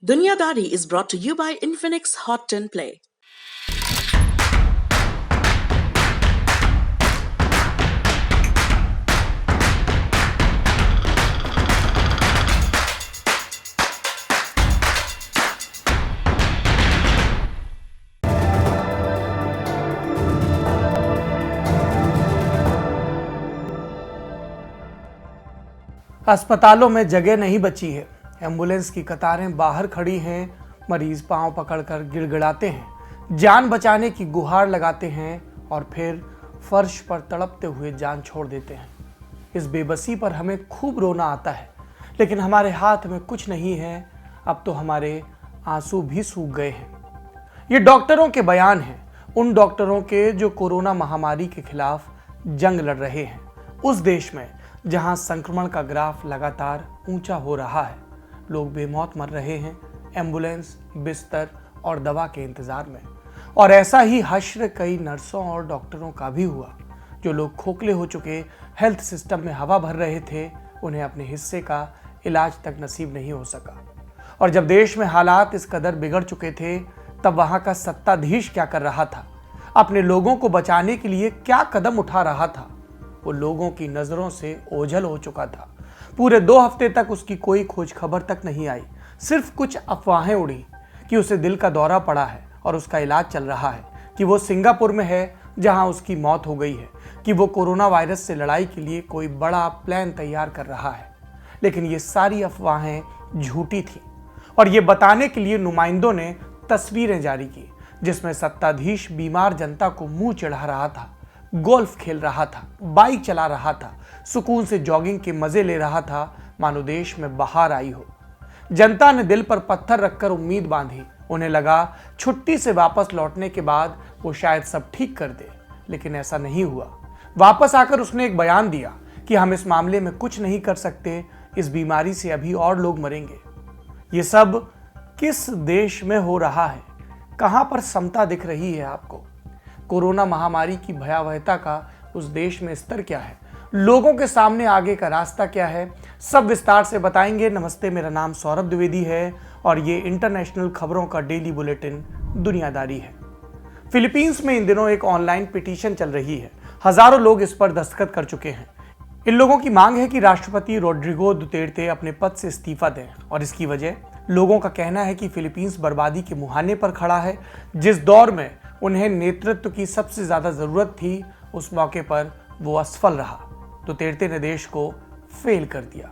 Dunyadari is brought to you by Infinix Hot 10 Play. अस्पतालों में जगह नहीं बची है। एम्बुलेंस की कतारें बाहर खड़ी हैं। मरीज पांव पकड़कर गिड़गिड़ाते हैं, जान बचाने की गुहार लगाते हैं और फिर फर्श पर तड़पते हुए जान छोड़ देते हैं। इस बेबसी पर हमें खूब रोना आता है, लेकिन हमारे हाथ में कुछ नहीं है। अब तो हमारे आंसू भी सूख गए हैं। ये डॉक्टरों के बयान हैं, उन डॉक्टरों के जो कोरोना महामारी के खिलाफ जंग लड़ रहे हैं, उस देश में जहां संक्रमण का ग्राफ लगातार ऊंचा हो रहा है। लोग बेमौत मर रहे हैं, एम्बुलेंस, बिस्तर और दवा के इंतजार में। और ऐसा ही हश्र कई नर्सों और डॉक्टरों का भी हुआ। जो लोग खोखले हो चुके हेल्थ सिस्टम में हवा भर रहे थे, उन्हें अपने हिस्से का इलाज तक नसीब नहीं हो सका। और जब देश में हालात इस कदर बिगड़ चुके थे, तब वहां का सत्ताधीश क्या कर रहा था? अपने लोगों को बचाने के लिए क्या कदम उठा रहा था? वो लोगों की नजरों से ओझल हो चुका था। पूरे 2 हफ्ते तक उसकी कोई खोज खबर तक नहीं आई। सिर्फ कुछ अफवाहें उड़ी कि उसे दिल का दौरा पड़ा है और उसका इलाज चल रहा है, कि वो सिंगापुर में है जहां उसकी मौत हो गई है, कि वो कोरोना वायरस से लड़ाई के लिए कोई बड़ा प्लान तैयार कर रहा है। लेकिन ये सारी अफवाहें झूठी थी और ये बताने के लिए नुमाइंदों ने तस्वीरें जारी की, जिसमें सत्ताधीश बीमार जनता को मुंह चढ़ा रहा था, गोल्फ खेल रहा था, बाइक चला रहा था, सुकून से जॉगिंग के मजे ले रहा था, मानो देश में बाहर आई हो। जनता ने दिल पर पत्थर रखकर उम्मीद बांधी। उन्हें लगा छुट्टी से वापस लौटने के बाद वो शायद सब ठीक कर दे, लेकिन ऐसा नहीं हुआ। वापस आकर उसने एक बयान दिया कि हम इस मामले में कुछ नहीं कर सकते, इस बीमारी से अभी और लोग मरेंगे। ये सब किस देश में हो रहा है? कहां पर समता दिख रही है आपको? कोरोना महामारी की भयावहता का उस देश में स्तर क्या है? लोगों के सामने आगे का रास्ता क्या है? सब विस्तार से बताएंगे। नमस्ते, मेरा नाम सौरभ द्विवेदी है और ये इंटरनेशनल खबरों का डेली बुलेटिन दुनियादारी है। फिलीपींस में इन दिनों एक ऑनलाइन पिटीशन चल रही है। हजारों लोग इस पर दस्तखत कर चुके हैं। इन लोगों की मांग है कि राष्ट्रपति रोड्रिगो दुतेर्ते अपने पद से इस्तीफा दें। और इसकी वजह, लोगों का कहना है कि फिलीपींस बर्बादी के मुहाने पर खड़ा है। जिस दौर में उन्हें नेतृत्व की सबसे ज्यादा जरूरत थी, उस मौके पर वो असफल रहा। दुतेर्ते ने देश को फेल कर दिया।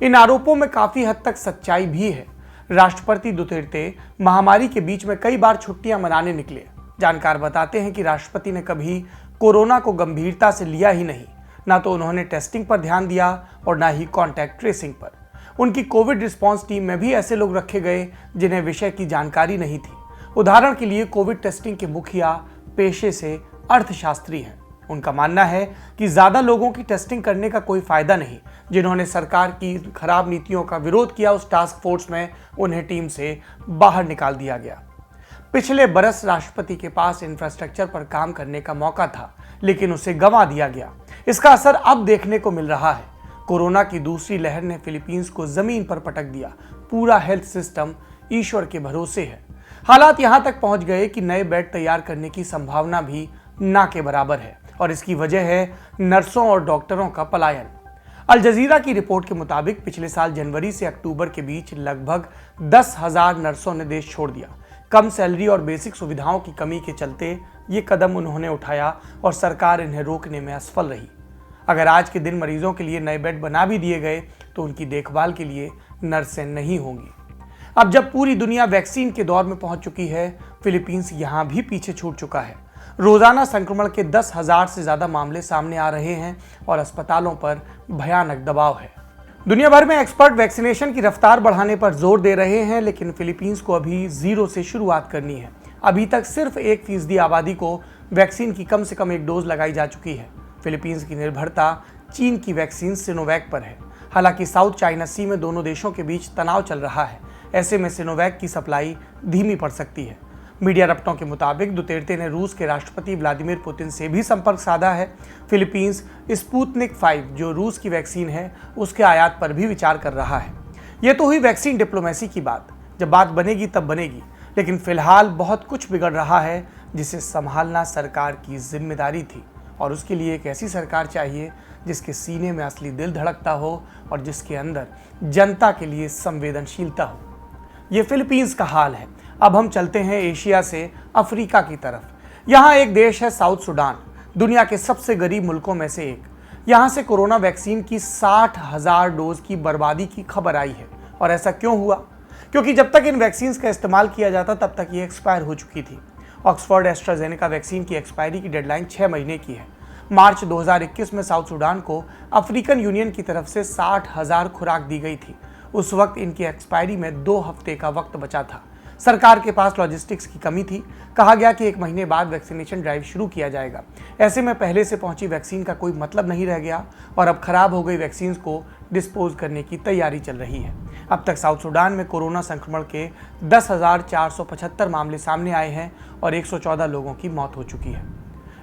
इन आरोपों में काफी हद तक सच्चाई भी है। राष्ट्रपति दुतेर्ते महामारी के बीच में कई बार छुट्टियां मनाने निकले। जानकार बताते हैं कि राष्ट्रपति ने कभी कोरोना को गंभीरता से लिया ही नहीं। ना तो उन्होंने टेस्टिंग पर ध्यान दिया और ना ही कॉन्टैक्ट ट्रेसिंग पर। उनकी कोविड रिस्पांस टीम में भी ऐसे लोग रखे गए जिन्हें विषय की जानकारी नहीं थी। उदाहरण के लिए कोविड टेस्टिंग के मुखिया पेशे से अर्थशास्त्री हैं। उनका मानना है कि ज्यादा लोगों की टेस्टिंग करने का कोई फायदा नहीं। जिन्होंने सरकार की खराब नीतियों का विरोध किया, उस टास्क फोर्स में उन्हें टीम से बाहर निकाल दिया गया। पिछले बरस राष्ट्रपति के पास इंफ्रास्ट्रक्चर पर काम करने का मौका था, लेकिन उसे गंवा दिया गया। इसका असर अब देखने को मिल रहा है। कोरोना की दूसरी लहर ने फिलीपींस को जमीन पर पटक दिया। पूरा हेल्थ सिस्टम ईश्वर के भरोसे है। हालात यहां तक पहुंच गए कि नए बेड तैयार करने की संभावना भी ना के बराबर है और इसकी वजह है नर्सों और डॉक्टरों का पलायन। अल जजीरा की रिपोर्ट के मुताबिक पिछले साल जनवरी से अक्टूबर के बीच लगभग 10,000 नर्सों ने देश छोड़ दिया। कम सैलरी और बेसिक सुविधाओं की कमी के चलते ये कदम उन्होंने उठाया और सरकार इन्हें रोकने में असफल रही। अगर आज के दिन मरीजों के लिए नए बेड बना भी दिए गए तो उनकी देखभाल के लिए नर्सें नहीं होंगी। अब जब पूरी दुनिया वैक्सीन के दौर में पहुंच चुकी है, फिलीपींस यहां भी पीछे छूट चुका है। रोजाना संक्रमण के 10,000 से ज्यादा मामले सामने आ रहे हैं और अस्पतालों पर भयानक दबाव है। दुनिया भर में एक्सपर्ट वैक्सीनेशन की रफ्तार बढ़ाने पर जोर दे रहे हैं, लेकिन फिलीपींस को अभी जीरो से शुरुआत करनी है। अभी तक सिर्फ 1% आबादी को वैक्सीन की कम से कम 1 डोज लगाई जा चुकी है। फिलीपींस की निर्भरता चीन की वैक्सीन सिनोवैक पर है। हालांकि साउथ चाइना सी में दोनों देशों के बीच तनाव चल रहा है। ऐसे में सिनोवैक की सप्लाई धीमी पड़ सकती है। मीडिया रपटों के मुताबिक दुतेर्ते ने रूस के राष्ट्रपति व्लादिमीर पुतिन से भी संपर्क साधा है। फिलीपींस स्पुतनिक 5 जो रूस की वैक्सीन है, उसके आयात पर भी विचार कर रहा है। यह तो हुई वैक्सीन डिप्लोमेसी की बात। जब बात बनेगी तब बनेगी, लेकिन फिलहाल बहुत कुछ बिगड़ रहा है जिसे संभालना सरकार की जिम्मेदारी थी। और उसके लिए एक ऐसी सरकार चाहिए जिसके सीने में असली दिल धड़कता हो और जिसके अंदर जनता के लिए संवेदनशीलता हो। ये फिलीपींस का हाल है। अब हम चलते हैं एशिया से अफ्रीका की तरफ। यहाँ एक देश है साउथ सुडान, दुनिया के सबसे गरीब मुल्कों में से एक। यहाँ से कोरोना वैक्सीन की 60,000 डोज की बर्बादी की खबर आई है। और ऐसा क्यों हुआ? क्योंकि जब तक इन वैक्सीन का इस्तेमाल किया जाता तब तक ये एक्सपायर हो चुकी थी। ऑक्सफोर्ड एस्ट्राजेनेका वैक्सीन की एक्सपायरी की डेडलाइन 6 महीने की है। मार्च 2021 में साउथ सुडान को अफ्रीकन यूनियन की तरफ से 60,000 खुराक दी गई थी। उस वक्त इनकी एक्सपायरी में 2 हफ्ते का वक्त बचा था। सरकार के पास लॉजिस्टिक्स की कमी थी। कहा गया कि 1 महीने बाद वैक्सीनेशन ड्राइव शुरू किया जाएगा। ऐसे में पहले से पहुंची वैक्सीन का कोई मतलब नहीं रह गया और अब खराब हो गई वैक्सीन को डिस्पोज करने की तैयारी चल रही है। अब तक साउथ सुडान में कोरोना संक्रमण के 10,475 मामले सामने आए हैं और 114 लोगों की मौत हो चुकी है।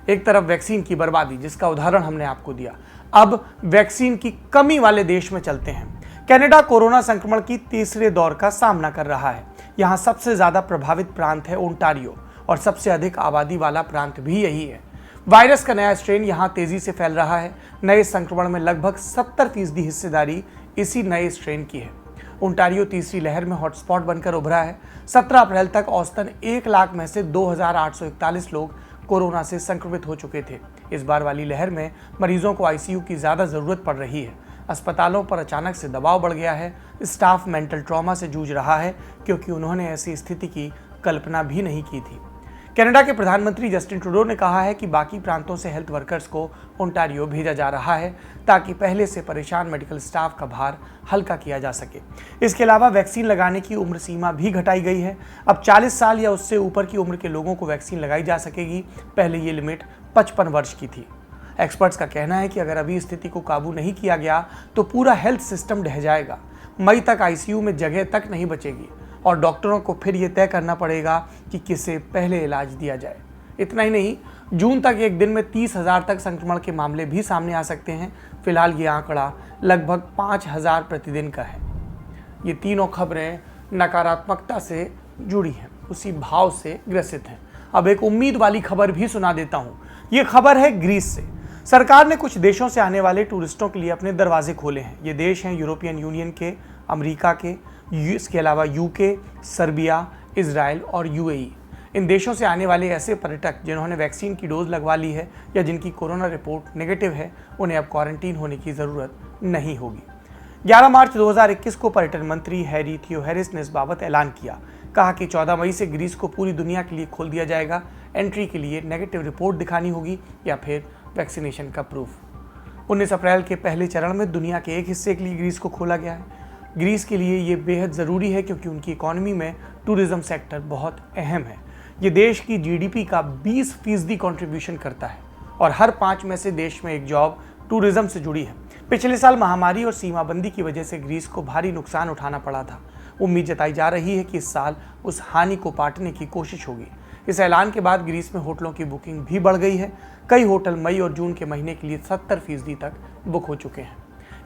एक तरफ वैक्सीन की बर्बादी, जिसका उदाहरण हमने आपको दिया। अब वैक्सीन की कमी वाले देश में चलते हैं। कनाडा कोरोना संक्रमण की तीसरे दौर का सामना कर रहा है। यहाँ सबसे ज्यादा प्रभावित प्रांत है ओंटारियो और सबसे अधिक आबादी वाला प्रांत भी यही है। वायरस का नया स्ट्रेन यहाँ तेजी से फैल रहा है। नए संक्रमण में लगभग 70% हिस्सेदारी इसी नए स्ट्रेन की है। ओंटारियो तीसरी लहर में हॉटस्पॉट बनकर उभरा है। 17 अप्रैल तक औसतन 1 लाख में से 2,841 लोग कोरोना से संक्रमित हो चुके थे। इस बार वाली लहर में मरीजों को आईसीयू की ज्यादा जरूरत पड़ रही है। अस्पतालों पर अचानक से दबाव बढ़ गया है। स्टाफ मेंटल ट्रॉमा से जूझ रहा है क्योंकि उन्होंने ऐसी स्थिति की कल्पना भी नहीं की थी। कनाडा के प्रधानमंत्री जस्टिन ट्रूडो ने कहा है कि बाकी प्रांतों से हेल्थ वर्कर्स को ओंटारियो भेजा जा रहा है ताकि पहले से परेशान मेडिकल स्टाफ का भार हल्का किया जा सके। इसके अलावा वैक्सीन लगाने की उम्र सीमा भी घटाई गई है। अब 40 साल या उससे ऊपर की उम्र के लोगों को वैक्सीन लगाई जा सकेगी। पहले ये लिमिट 55 वर्ष की थी। एक्सपर्ट्स का कहना है कि अगर अभी स्थिति को काबू नहीं किया गया तो पूरा हेल्थ सिस्टम ढह जाएगा। मई तक आईसीयू में जगह तक नहीं बचेगी और डॉक्टरों को फिर ये तय करना पड़ेगा कि किसे पहले इलाज दिया जाए। इतना ही नहीं, जून तक एक दिन में 30,000 तक संक्रमण के मामले भी सामने आ सकते हैं। फिलहाल ये आंकड़ा लगभग 5,000 प्रतिदिन का है। ये तीनों खबरें नकारात्मकता से जुड़ी हैं, उसी भाव से ग्रसित हैं। अब एक उम्मीद वाली खबर भी सुना देता हूँ। ये खबर है ग्रीस से। सरकार ने कुछ देशों से आने वाले टूरिस्टों के लिए अपने दरवाजे खोले हैं। ये देश हैं यूरोपियन यूनियन के, अमेरिका के, इसके अलावा यूके, सर्बिया, इजराइल और यूएई। इन देशों से आने वाले ऐसे पर्यटक जिन्होंने वैक्सीन की डोज लगवा ली है या जिनकी कोरोना रिपोर्ट नेगेटिव है, उन्हें अब क्वारंटीन होने की ज़रूरत नहीं होगी। 11 मार्च 2021 को पर्यटन मंत्री हैरी थियोहैरिस ने इस बाबत ऐलान किया। कहा कि 14 मई से ग्रीस को पूरी दुनिया के लिए खोल दिया जाएगा। एंट्री के लिए नेगेटिव रिपोर्ट दिखानी होगी या फिर वैक्सीनेशन का प्रूफ। 19 अप्रैल के पहले चरण में दुनिया के एक हिस्से के लिए ग्रीस को खोला गया है। ग्रीस के लिए ये बेहद ज़रूरी है क्योंकि उनकी इकोनॉमी में टूरिज्म सेक्टर बहुत अहम है। ये देश की जीडीपी का 20% कंट्रीब्यूशन करता है और हर 5 में से देश में एक जॉब टूरिज्म से जुड़ी है। पिछले साल महामारी और सीमाबंदी की वजह से ग्रीस को भारी नुकसान उठाना पड़ा था। उम्मीद जताई जा रही है कि इस साल उस हानि को पाटने की कोशिश होगी। इस ऐलान के बाद ग्रीस में होटलों की बुकिंग भी बढ़ गई है। कई होटल मई और जून के महीने के लिए 70% तक बुक हो चुके हैं।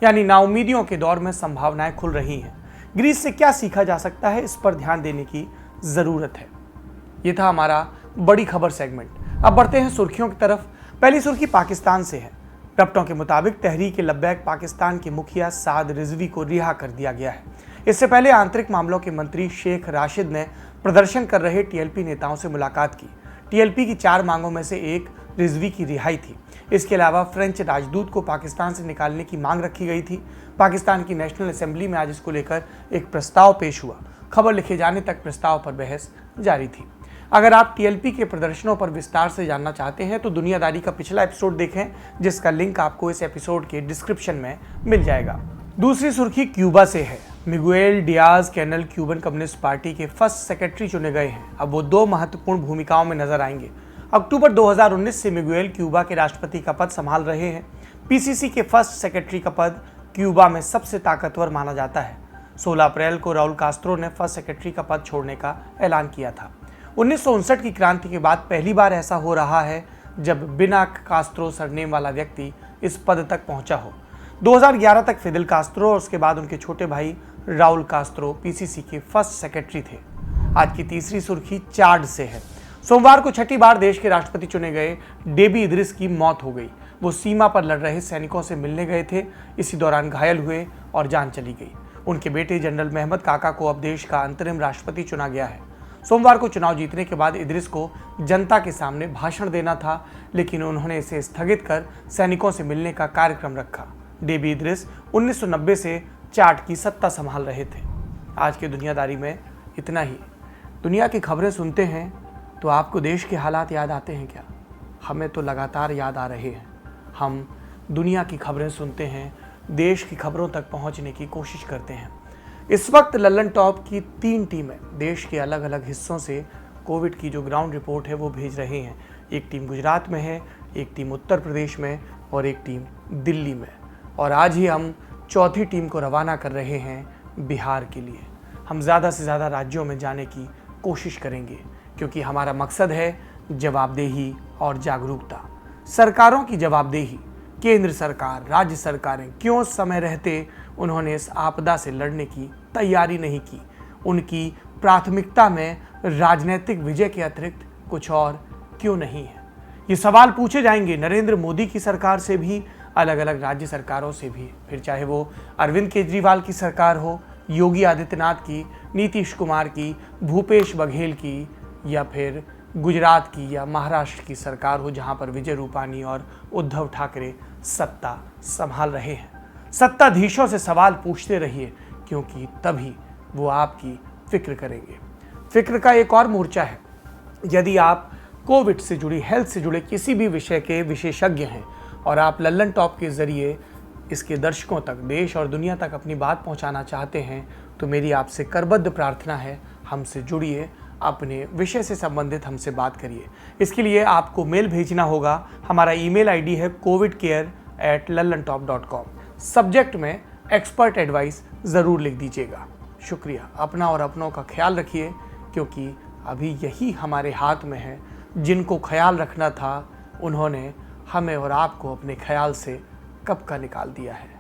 यानी नाउम्मीदियों के दौर में संभावनाएं खुल रही हैं। ग्रीस से क्या सीखा जा सकता है, इस पर ध्यान देने की ज़रूरत है। ये था हमारा बड़ी खबर सेगमेंट। अब बढ़ते हैं सुर्खियों की तरफ। पहली सुर्खी पाकिस्तान से है। रपटों के मुताबिक तहरीक लब्बैक पाकिस्तान के मुखिया साद रिजवी को रिहा कर दिया गया है। इससे पहले आंतरिक मामलों के मंत्री शेख राशिद ने प्रदर्शन कर रहे टीएलपी नेताओं से मुलाकात की। टीएलपी की 4 मांगों में से एक रिजवी की रिहाई थी। इसके अलावा फ्रेंच राजदूत को पाकिस्तान से निकालने की मांग रखी गई थी। पाकिस्तान की नेशनल असेंबली में आज इसको लेकर एक प्रस्ताव पेश हुआ। खबर लिखे जाने तक प्रस्ताव पर बहस जारी थी। अगर आप टीएलपी के प्रदर्शनों पर विस्तार से जानना चाहते हैं तो दुनियादारी का पिछला एपिसोड देखें, जिसका लिंक आपको इस एपिसोड के डिस्क्रिप्शन में मिल जाएगा। दूसरी सुर्खी क्यूबा से है। Miguel Diaz Canel Cuban communist party के फर्स्ट सेक्रेटरी चुने गए हैं। अब वो 2 महत्वपूर्ण भूमिकाओं में नजर आएंगे। अक्टूबर 2019 से मिगुएल क्यूबा के राष्ट्रपति का पद संभाल रहे हैं। पीसीसी के फर्स्ट सेक्रेटरी का पद क्यूबा में सबसे ताकतवर माना जाता है। 16 अप्रैल को राउल कास्त्रो ने फर्स्ट सेक्रेटरी का पद छोड़ने का ऐलान किया था। 1959 की क्रांति के बाद पहली बार ऐसा हो रहा है जब बिना कास्त्रो सरनेम वाला व्यक्ति इस पद तक पहुंचा हो। 2011 तक फिदेल कास्त्रो और उसके बाद उनके छोटे भाई राउल कास्त्रो पीसीसी के फर्स्ट सेक्रेटरी थे। आज की तीसरी सुर्खी चाड से है। सोमवार को छठी बार देश के राष्ट्रपति चुने गए डेबी इद्रिस की मौत हो गई। वो सीमा पर लड़ रहे सैनिकों से मिलने गए थे, इसी दौरान घायल हुए और जान चली गई। उनके बेटे जनरल महमद काका को अब देश का अंतरिम राष्ट्रपति चुना गया है। सोमवार को चुनाव जीतने के बाद इद्रिस को जनता के सामने भाषण देना था, लेकिन उन्होंने इसे स्थगित कर सैनिकों से मिलने का कार्यक्रम रखा। डेबी इद्रिस 1990 से चाड की सत्ता संभाल रहे थे। आज की दुनियादारी में इतना ही। दुनिया की खबरें सुनते हैं तो आपको देश के हालात याद आते हैं क्या? हमें तो लगातार याद आ रहे हैं। हम दुनिया की खबरें सुनते हैं, देश की खबरों तक पहुंचने की कोशिश करते हैं। इस वक्त लल्लन टॉप की 3 टीमें देश के अलग अलग हिस्सों से कोविड की जो ग्राउंड रिपोर्ट है वो भेज रहे हैं। एक टीम गुजरात में है, एक टीम उत्तर प्रदेश में और एक टीम दिल्ली में। और आज ही हम चौथी टीम को रवाना कर रहे हैं बिहार के लिए। हम ज़्यादा से ज़्यादा राज्यों में जाने की कोशिश करेंगे, क्योंकि हमारा मकसद है जवाबदेही और जागरूकता। सरकारों की जवाबदेही, केंद्र सरकार, राज्य सरकारें क्यों समय रहते उन्होंने इस आपदा से लड़ने की तैयारी नहीं की? उनकी प्राथमिकता में राजनीतिक विजय के अतिरिक्त कुछ और क्यों नहीं है? ये सवाल पूछे जाएंगे नरेंद्र मोदी की सरकार से भी, अलग अलग राज्य सरकारों से भी, फिर चाहे वो अरविंद केजरीवाल की सरकार हो, योगी आदित्यनाथ की, नीतीश कुमार की, भूपेश बघेल की, या फिर गुजरात की या महाराष्ट्र की सरकार हो, जहां पर विजय रूपानी और उद्धव ठाकरे सत्ता संभाल रहे हैं। सत्ताधीशों से सवाल पूछते रहिए, क्योंकि तभी वो आपकी फिक्र करेंगे। फिक्र का एक और मोर्चा है। यदि आप कोविड से जुड़ी, हेल्थ से जुड़े किसी भी विषय के विशेषज्ञ हैं और आप लल्लन टॉप के जरिए इसके दर्शकों तक, देश और दुनिया तक अपनी बात पहुंचाना चाहते हैं, तो मेरी आपसे करबद्ध प्रार्थना है, हमसे जुड़िए, अपने विषय से संबंधित हमसे बात करिए। इसके लिए आपको मेल भेजना होगा। हमारा ईमेल आईडी है covidcare@lallantop.com। सब्जेक्ट में एक्सपर्ट एडवाइस ज़रूर लिख दीजिएगा। शुक्रिया। अपना और अपनों का ख्याल रखिए, क्योंकि अभी यही हमारे हाथ में है। जिनको ख्याल रखना था, उन्होंने हमें और आपको अपने ख्याल से कब का निकाल दिया है।